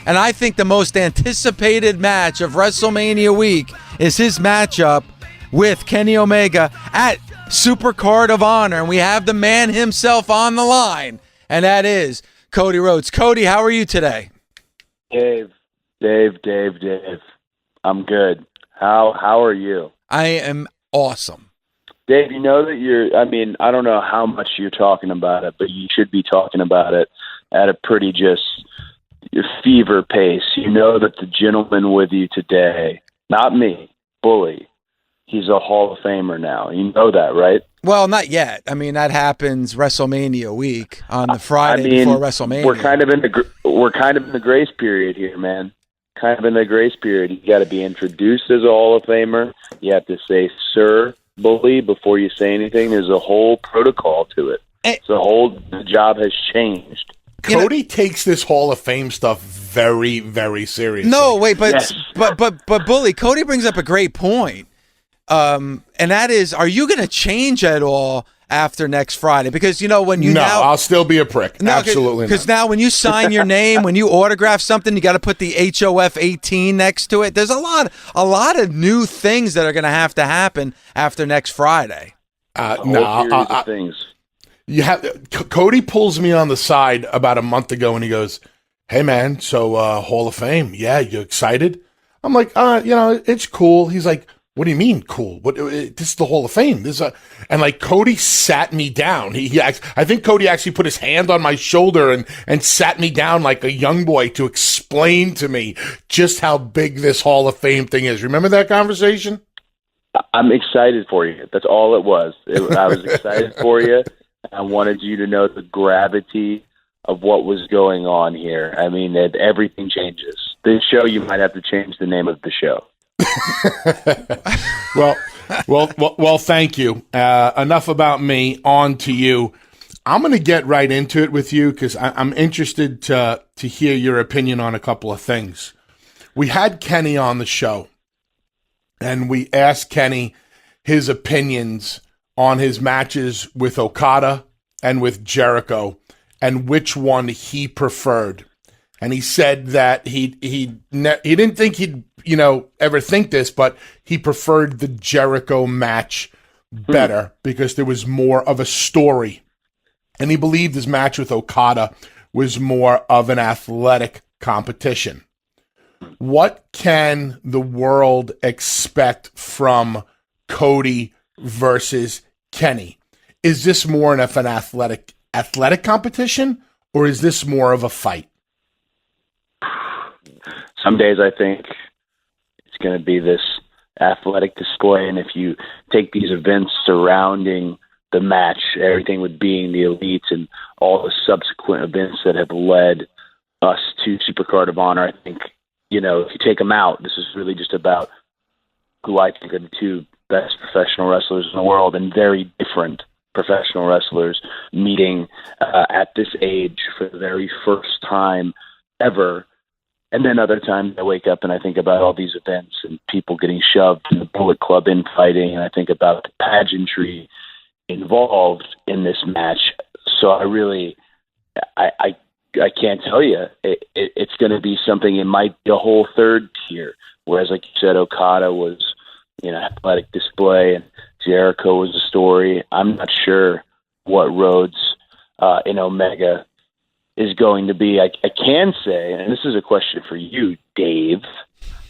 And I think the most anticipated match of WrestleMania week is his matchup with Kenny Omega at Supercard of Honor. And we have the man himself on the line, and that is Cody Rhodes. Cody, how are you today? Dave. I'm good. How are you? I am awesome. Dave, you know that I don't know how much you're talking about it, but you should be talking about it at a pretty your fever pace. You know that the gentleman with you today, not me, Bully, he's a Hall of Famer now. You know that, right? Well, not yet. I mean, that happens WrestleMania week on the Friday before WrestleMania. We're kind of in the grace period here, man. Kind of in the grace period. You got to be introduced as a Hall of Famer. You have to say, "Sir, Bully," before you say anything. There's a whole protocol to it. The job has changed. Cody takes this Hall of Fame stuff very, very seriously. No, wait, but Yes. but Bully, Cody brings up a great point. And that is, are you going to change at all after next Friday? Because, I'll still be a prick. No, Absolutely not. Because now when you sign your name, when you autograph something, you got to put the HOF 18 next to it. There's a lot of new things that are going to happen after next Friday. Things. Cody pulls me on the side about a month ago and he goes, "Hey man, so Hall of Fame, yeah, you excited?" I'm like, it's cool. He's like, "What do you mean cool? This is the Hall of Fame." And like Cody sat me down. I think Cody actually put his hand on my shoulder and sat me down like a young boy to explain to me just how big this Hall of Fame thing is. Remember that conversation? I'm excited for you. That's all it was. I was excited for you. I wanted you to know the gravity of what was going on here. I mean, that everything changes. This show, you might have to change the name of the show. Well, thank you. Enough about me. On to you. I'm going to get right into it with you because I'm interested to hear your opinion on a couple of things. We had Kenny on the show, and we asked Kenny his opinions on his matches with Okada and with Jericho and which one he preferred. And he said that he didn't think he'd ever think this, but he preferred the Jericho match better because there was more of a story. And he believed his match with Okada was more of an athletic competition. What can the world expect from Cody versus Kenny? Is this more of an athletic competition, or is this more of a fight? Some days I think it's going to be this athletic display, and if you take these events surrounding the match, everything with being the elites and all the subsequent events that have led us to Supercard of Honor, I think, if you take them out, this is really just about who I think are the two best professional wrestlers in the world, and very different professional wrestlers meeting at this age for the very first time ever. And then other times I wake up and I think about all these events and people getting shoved in the Bullet Club infighting, and I think about the pageantry involved in this match. So I can't tell you. It's going to be something. It might be a whole third tier. Whereas, like you said, Okada was athletic display, and Jericho was a story. I'm not sure what Rhodes in Omega is going to be. I can say, and this is a question for you, Dave,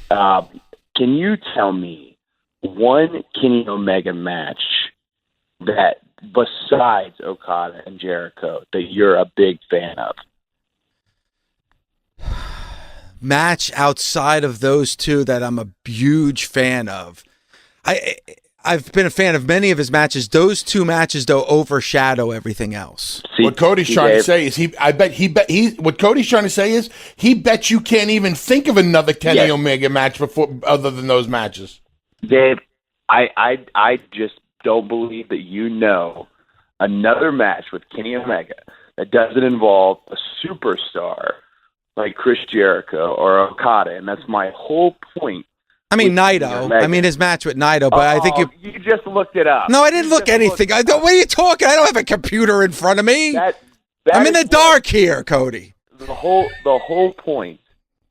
can you tell me one Kenny Omega match that, besides Okada and Jericho, that you're a big fan of? Match outside of those two that I'm a huge fan of. I've been a fan of many of his matches. Those two matches, though, overshadow everything else. See, what Cody's trying to say is what Cody's trying to say is he bet you can't even think of another Kenny Omega match other than those matches. Dave, I just don't believe that another match with Kenny Omega that doesn't involve a superstar like Chris Jericho or Okada, and that's my whole point. I mean, Naito. I mean, his match with Naito, but I think you just looked it up. No, I didn't look anything. What are you talking? I don't have a computer in front of me. I'm in the dark here, Cody. The whole point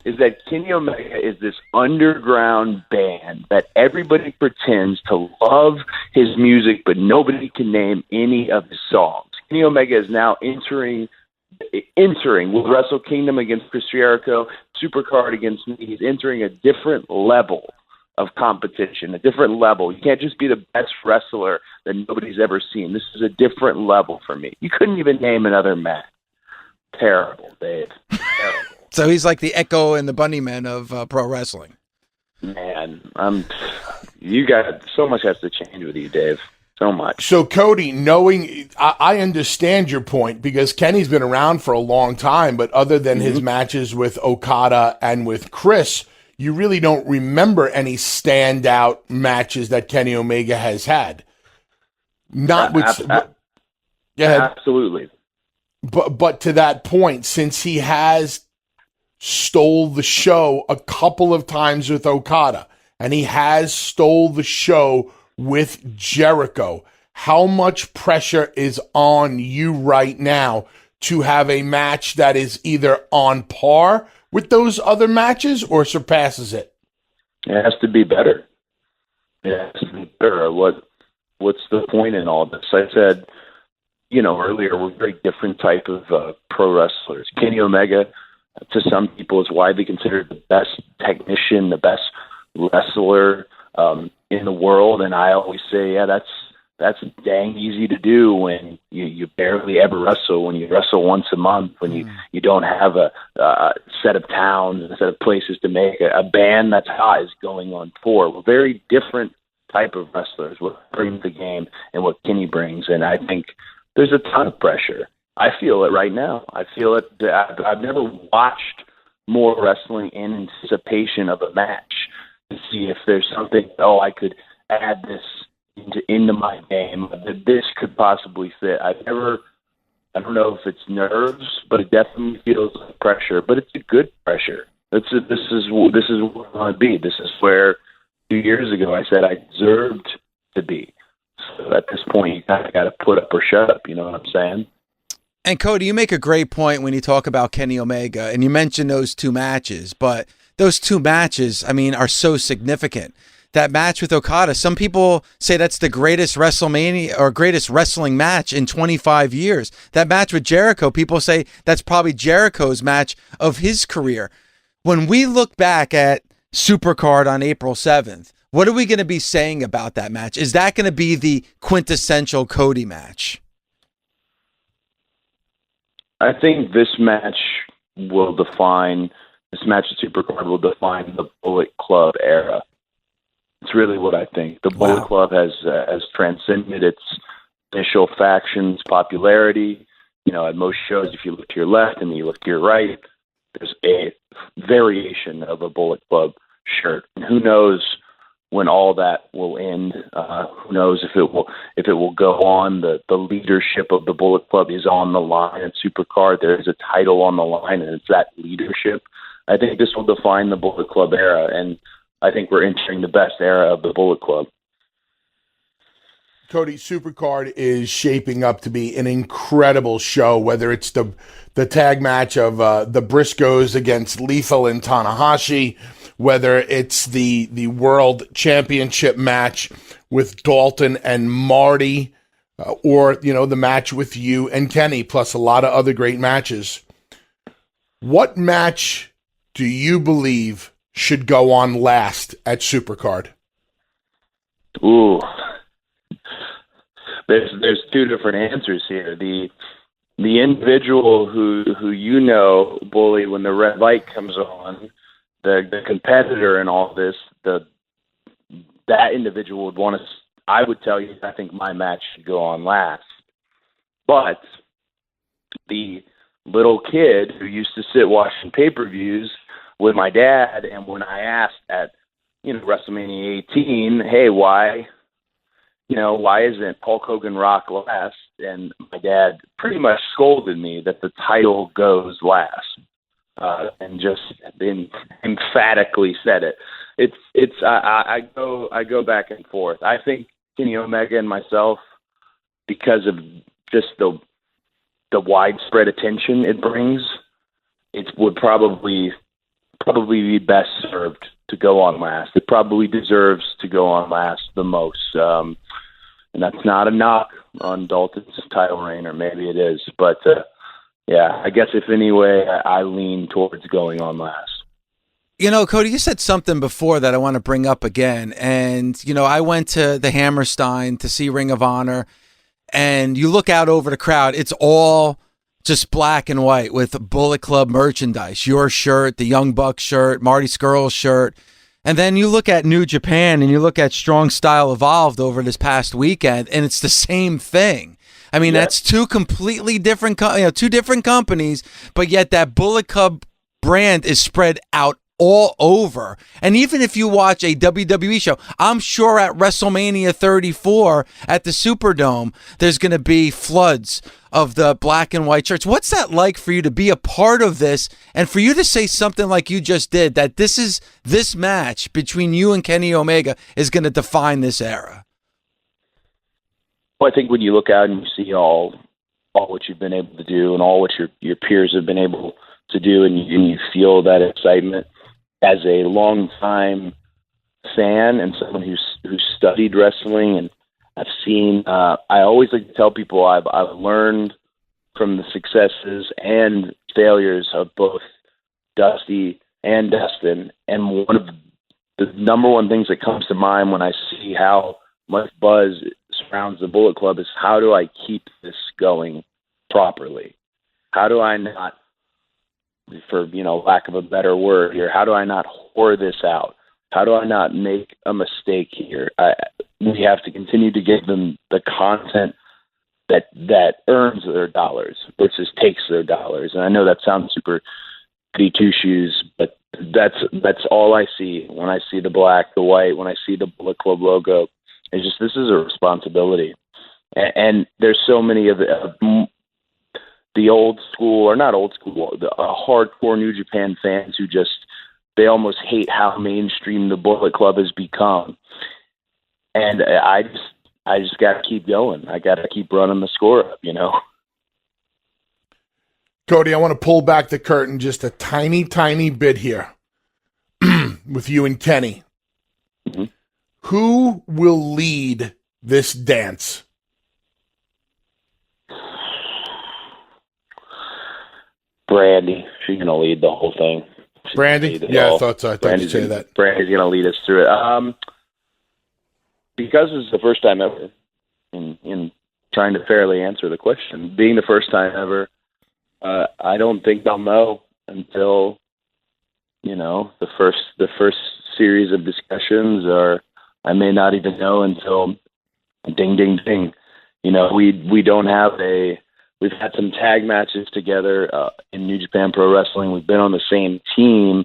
is that Kenny Omega is this underground band that everybody pretends to love his music, but nobody can name any of his songs. Kenny Omega is now entering with Wrestle Kingdom against Chris Jericho, Supercard against me. He's entering a different level of competition, a different level. You can't just be the best wrestler that nobody's ever seen. This is a different level for me. You couldn't even name another match. Terrible, Dave. Terrible. So he's like the Echo and the Bunnymen of pro wrestling. Man, you got so much has to change with you, Dave. So much. So Cody, I understand your point because Kenny's been around for a long time, but other than his matches with Okada and with Chris, you really don't remember any standout matches that Kenny Omega has had. Not with, absolutely. But to that point, since he has stole the show a couple of times with Okada, and he has stole the show with Jericho, how much pressure is on you right now to have a match that is either on par with those other matches or surpasses it? It has to be better. It has to be better. What's the point in all this? I said, earlier, we're very different type of pro wrestlers. Kenny Omega, to some people, is widely considered the best technician, the best wrestler in the world, and I always say, yeah, that's dang easy to do when you barely ever wrestle, when you wrestle once a month, when you don't have a set of towns, a set of places to make a band that's hot is going on tour. We're very different type of wrestlers. What brings the game and what Kenny brings, and I think there's a ton of pressure. I feel it right now. I feel it. I've never watched more wrestling in anticipation of a match to see if there's something, I could add this into my game, that this could possibly fit. I don't know if it's nerves, but it definitely feels like pressure, but it's a good pressure. This is where I want to be. This is where 2 years ago I said I deserved to be. So at this point, you kind of got to put up or shut up. You know what I'm saying? And Cody, you make a great point when you talk about Kenny Omega, and you mentioned those two matches, but those two matches, are so significant. That match with Okada, some people say that's the greatest WrestleMania or greatest wrestling match in 25 years. That match with Jericho, people say that's probably Jericho's match of his career. When we look back at Supercard on April 7th, what are we going to be saying about that match? Is that going to be the quintessential Cody match? I think this match at Supercard will define the Bullet Club era. It's really what I think. The Bullet Club has transcended its initial faction's popularity. At most shows, if you look to your left and you look to your right, there's a variation of a Bullet Club shirt. And who knows when all that will end? Who knows if it will go on? The leadership of the Bullet Club is on the line at Supercard. There is a title on the line, and it's that leadership. I think this will define the Bullet Club era, and I think we're entering the best era of the Bullet Club. Cody, Supercard is shaping up to be an incredible show, whether it's the tag match of the Briscoes against Lethal and Tanahashi, whether it's the World Championship match with Dalton and Marty, or, the match with you and Kenny, plus a lot of other great matches. What match do you believe should go on last at Supercard? Ooh. There's two different answers here. The individual who Bully, when the red light comes on, the competitor in all this, that individual would want to. I would tell you, I think my match should go on last. But the little kid who used to sit watching pay-per-views with my dad, and when I asked at WrestleMania 18, hey, why isn't Hulk Hogan Rock last? And my dad pretty much scolded me that the title goes last, and just emphatically said it. I go back and forth. I think Kenny Omega and myself, because of just the widespread attention it brings, it would probably probably be best served to go on last. It probably deserves to go on last the most. And that's not a knock on Dalton's title reign, or maybe it is. But, I guess if anyway, I lean towards going on last. Cody, you said something before that I want to bring up again. And, I went to the Hammerstein to see Ring of Honor, and you look out over the crowd, it's all just black and white with Bullet Club merchandise, your shirt, the Young Bucks shirt, Marty Scurll's shirt. And then you look at New Japan and you look at Strong Style Evolved over this past weekend, and it's the same thing. I mean, that's two completely different, two different companies, but yet that Bullet Club brand is spread out all over. And even if you watch a WWE show, I'm sure at WrestleMania 34 at the Superdome, there's going to be floods of the black and white shirts. What's that like for you to be a part of this, and for you to say something like you just did, that this match between you and Kenny Omega is going to define this era? Well, I think when you look out and you see all what you've been able to do and all what your peers have been able to do, and you feel that excitement as a longtime fan and someone who's studied wrestling, and I've seen. I always like to tell people I've learned from the successes and failures of both Dusty and Dustin, and one of the number one things that comes to mind when I see how much buzz surrounds the Bullet Club is, how do I keep this going properly? How do I not, for lack of a better word here, how do I not whore this out? How do I not make a mistake here? We have to continue to give them the content that earns their dollars versus takes their dollars. And I know that sounds super goody two shoes, but that's all I see when I see the black, the white, when I see the Bullet Club logo. It's just, this is a responsibility. And there's so many of the old school, or not old school, the hardcore New Japan fans who they almost hate how mainstream the Bullet Club has become. And I just got to keep going. I got to keep running the score up, Cody, I want to pull back the curtain just a tiny, tiny bit here with you and Kenny. Mm-hmm. Who will lead this dance? Brandy. She's going to lead the whole thing. Brandy? Yeah, I thought so. I thought you'd say that. Brandy's going to lead us through it. Because it's the first time ever, in trying to fairly answer the question, being the first time ever, I don't think they'll know until, the first series of discussions, or I may not even know until ding, ding, ding. We don't have we've had some tag matches together in New Japan Pro Wrestling. We've been on the same team,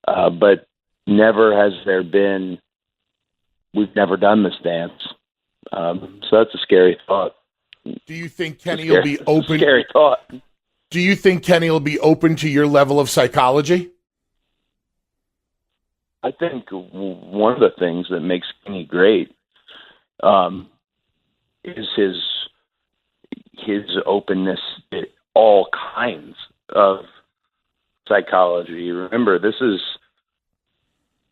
but never has there been, we've never done this dance. So that's a scary thought. Do you think Kenny will be open? Scary thought. Do you think Kenny will be open to your level of psychology? I think one of the things that makes Kenny great is his openness to all kinds of psychology. Remember, this is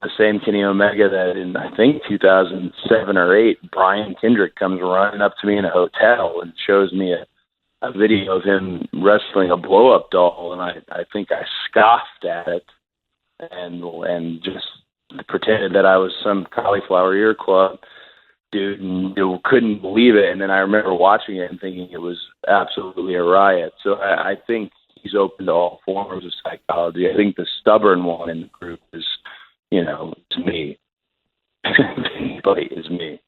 the same Kenny Omega that in, I think, 2007 or 8, Brian Kendrick comes running up to me in a hotel and shows me a video of him wrestling a blow-up doll, and I think I scoffed at it and just pretended that I was some cauliflower ear club dude and couldn't believe it. And then I remember watching it and thinking it was absolutely a riot. So I think he's open to all forms of psychology. I think the stubborn one in the group is, it's me. Anybody is me.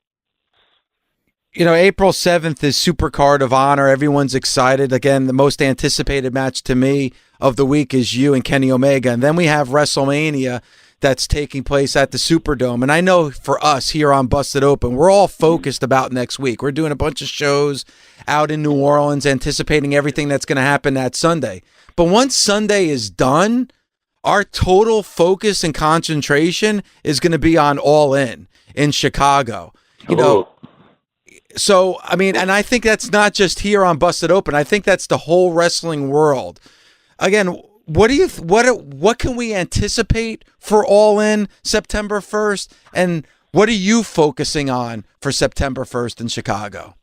April 7th is Supercard of Honor. Everyone's excited. Again, the most anticipated match to me of the week is you and Kenny Omega. And then we have WrestleMania that's taking place at the Superdome. And I know for us here on Busted Open, we're all focused about next week. We're doing a bunch of shows out in New Orleans, anticipating everything that's going to happen that Sunday. But once Sunday is done, our total focus and concentration is going to be on All In Chicago. So, I mean, and I think that's not just here on Busted Open. I think that's the whole wrestling world. Again, what do you what can we anticipate for All In September 1st, and what are you focusing on for September 1st in Chicago?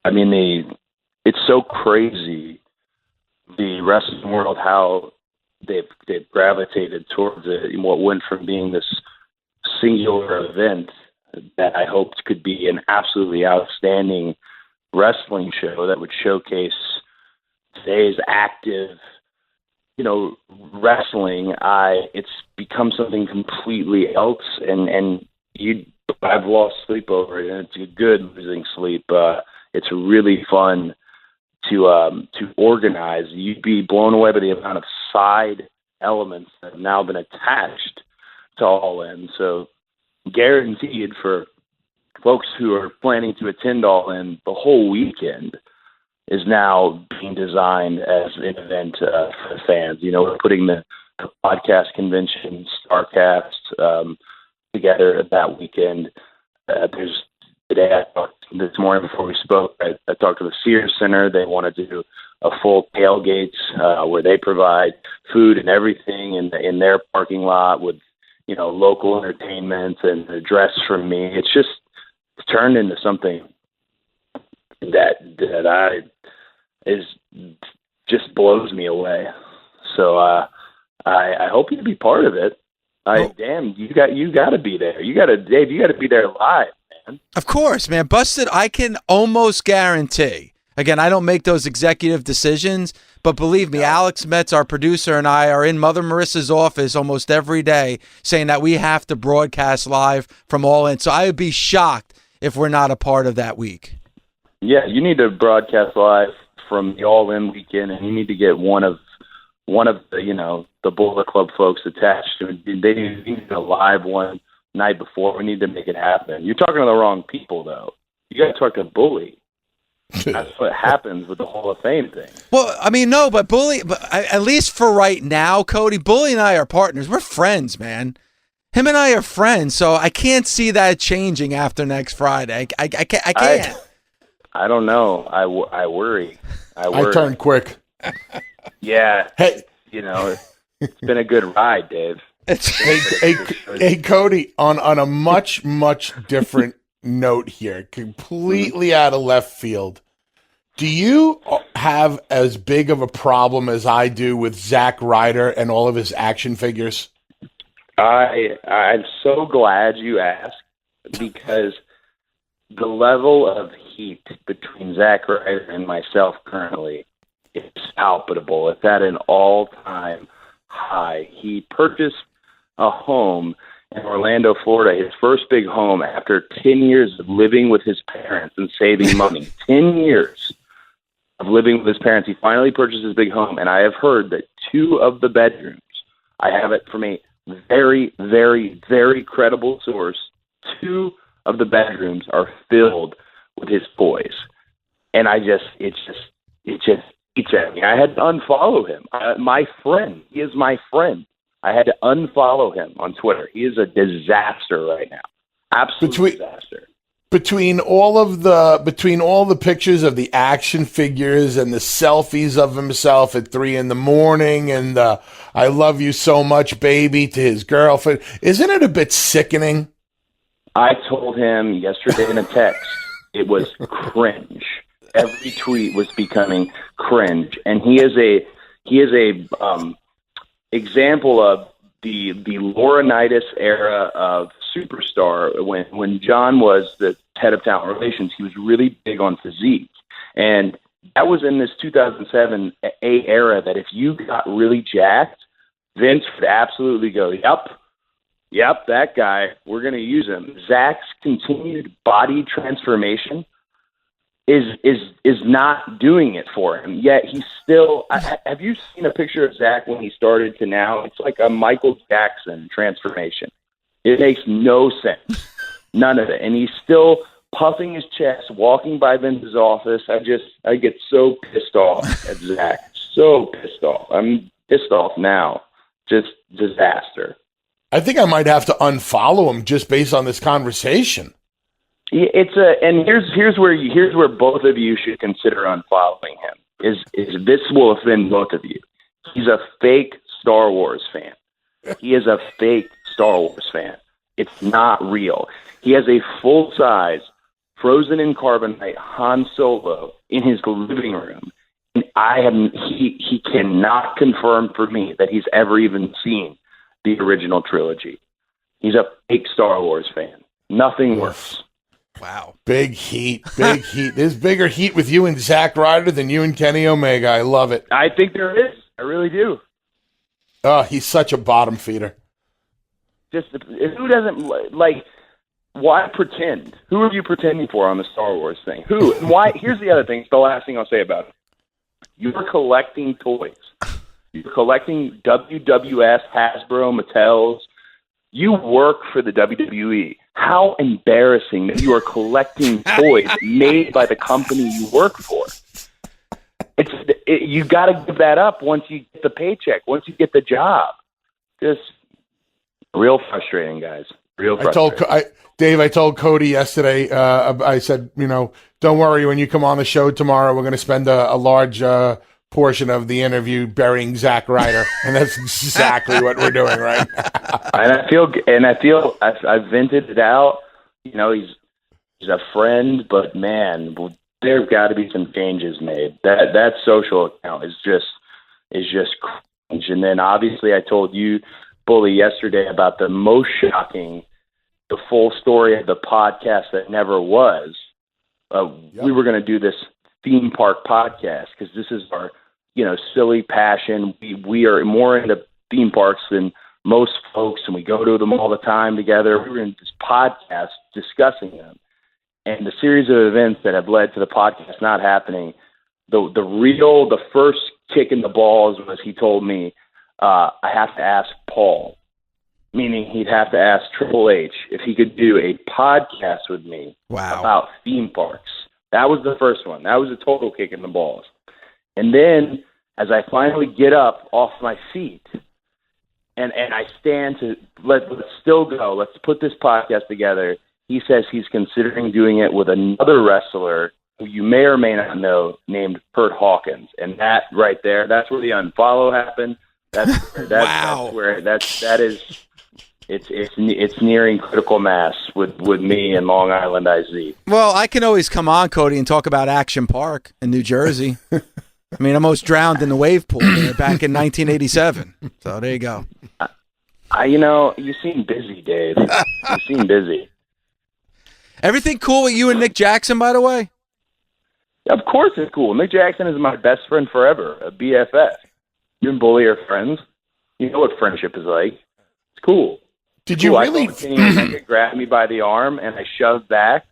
I mean, it's so crazy, the wrestling world, how they've gravitated towards it. What went from being this singular event that I hoped could be an absolutely outstanding wrestling show that would showcase today's active, wrestling. It's become something completely else, and I've lost sleep over it, and it's a good losing sleep. It's really fun to organize. You'd be blown away by the amount of side elements that have now been attached to All In. So guaranteed for folks who are planning to attend All In, the whole weekend is now being designed as an event for the fans. We're putting the podcast convention, StarCast, together that weekend. This morning before we spoke, I talked to the Sears Center. They want to do a full tailgate where they provide food and everything in their parking lot with, local entertainment and a dress from me. It's turned into something that just blows me away. So I hope you be part of it. Damn, you got to be there. Dave, you got to be there live, man. Of course, man. Busted, I can almost guarantee. Again, I don't make those executive decisions, but believe me, Alex Metz, our producer, and I are in Mother Marissa's office almost every day saying that we have to broadcast live from All In. So I would be shocked if we're not a part of that week. Yeah, you need to broadcast live from the All In weekend, and you need to get one of the the Bullet Club folks attached to it. They need a live one night before. We need to make it happen. You're talking to the wrong people, though. You got to talk to Bully. That's what happens with the Hall of Fame thing. Well, I mean, no, but at least for right now, Cody, Bully and I are partners. We're friends, man. Him and I are friends, so I can't see that changing after next Friday. I can't. I don't know. I worry. I turn quick. Yeah. Hey. It's been a good ride, Dave. Hey, Cody, on a much, much different note here, completely out of left field. Do you have as big of a problem as I do with Zack Ryder and all of his action figures? I'm so glad you asked, because the level of heat between Zack Ryder and myself currently is palpable. It's at an all-time high. He purchased a home in Orlando, Florida, his first big home after 10 years of living with his parents and saving money. 10 years of living with his parents. He finally purchased his big home, and I have heard that 2 of the bedrooms, I have it from a very, very, very credible source, 2 of the bedrooms are filled with his toys. And it just eats at me. I had to unfollow him. He is my friend. I had to unfollow him on Twitter. He is a disaster right now. Absolute disaster. Between all the pictures of the action figures and the selfies of himself at 3 a.m. and the "I love you so much, baby" to his girlfriend, isn't it a bit sickening? I told him yesterday in a text, it was cringe. Every tweet was becoming cringe, and he is a example of the Laurinaitis era of Superstar. When John was the head of talent relations, he was really big on physique, and that was in this 2007 era that if you got really jacked, Vince would absolutely go, Yep, that guy, we're going to use him. Zach's continued body transformation is not doing it for him. Yet he's still. Have you seen a picture of Zach when he started to now? It's like a Michael Jackson transformation. It makes no sense, none of it. And he's still puffing his chest, walking by Vince's office. I get so pissed off at Zach. So pissed off. I'm pissed off now. Just disaster. I think I might have to unfollow him just based on this conversation. And here's where both of you should consider unfollowing him. Is this will offend both of you. He's a fake Star Wars fan. He is a fake Star Wars fan. It's not real. He has a full-size, frozen in carbonite Han Solo in his living room. And he cannot confirm for me that he's ever even seen the original trilogy. He's a fake Star Wars fan. Nothing worse. Wow. Big heat. There's bigger heat with you and Zack Ryder than you and Kenny Omega. I love it. I think there is. I really do. Oh, he's such a bottom feeder. Just who doesn't like? Why pretend? Who are you pretending for on the Star Wars thing? Who? And why? Here's the other thing. It's the last thing I'll say about it. You're collecting toys. You're collecting WWF, Hasbro, Mattel's. You work for the WWE. How embarrassing that you are collecting toys made by the company you work for. You got to give that up once you get the paycheck, once you get the job. Just real frustrating, guys. Real frustrating. I told Cody yesterday, I said, don't worry, when you come on the show tomorrow, we're going to spend a large portion of the interview burying Zack Ryder. And that's exactly what we're doing right now. And I feel I've vented it out. He's a friend, but man, there's got to be some changes made. That social account is just cringe. And then obviously I told you, Bully, yesterday about the most shocking, the full story of the podcast that never was. Yep. We were going to do this theme park podcast because this is our, silly passion. We are more into theme parks than most folks, and we go to them all the time together. We were in this podcast discussing them. And the series of events that have led to the podcast not happening, the first kick in the balls was he told me, I have to ask Paul, meaning he'd have to ask Triple H if he could do a podcast with me about theme parks. That was the first one. That was a total kick in the balls. And then as I finally get up off my seat and I stand to let's still go, let's put this podcast together, he says he's considering doing it with another wrestler who you may or may not know named Kurt Hawkins. And that right there, that's where the unfollow happened. It's nearing critical mass with me and Long Island IZ. Well, I can always come on, Cody, and talk about Action Park in New Jersey. I mean, I almost drowned in the wave pool there back in 1987. So there you go. You seem busy, Dave. You seem busy. Everything cool with you and Nick Jackson, by the way? Of course it's cool. Nick Jackson is my best friend forever, a BFF. You and Bully are friends. You know what friendship is like. It's cool. Did you really? Kenny Omega grabbed me by the arm, and I shoved back,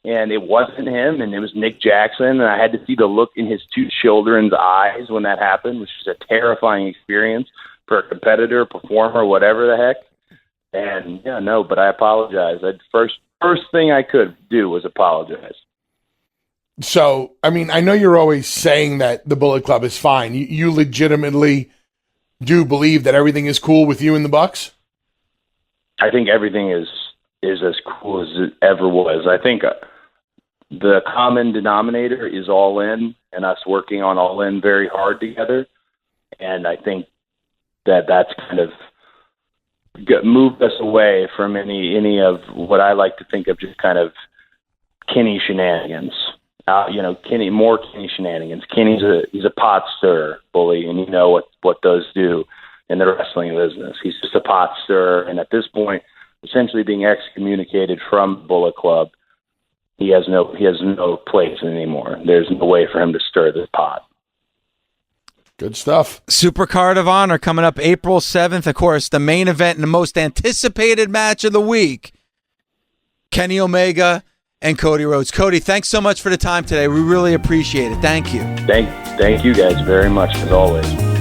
and it wasn't him, and it was Nick Jackson, and I had to see the look in his two children's eyes when that happened, which is a terrifying experience for a competitor, performer, whatever the heck. And but I apologize. First thing I could do was apologize. So, I mean, I know you're always saying that the Bullet Club is fine. You legitimately do believe that everything is cool with you and the Bucks? I think everything is as cool as it ever was. I think the common denominator is All In and us working on All In very hard together. And I think that's kind of moved us away from any of what I like to think of just kind of Kenny shenanigans. More Kenny shenanigans. He's a pot stirrer, Bully, and you know what those do in the wrestling business. He's just a pot stirrer, and at this point, essentially being excommunicated from Bullet Club, he has no place anymore. There's no way for him to stir this pot. Good stuff. Supercard of Honor coming up April 7th. Of course, the main event and the most anticipated match of the week, Kenny Omega and Cody Rhodes. Cody, thanks so much for the time today. We really appreciate it. Thank you. Thank you guys very much, as always.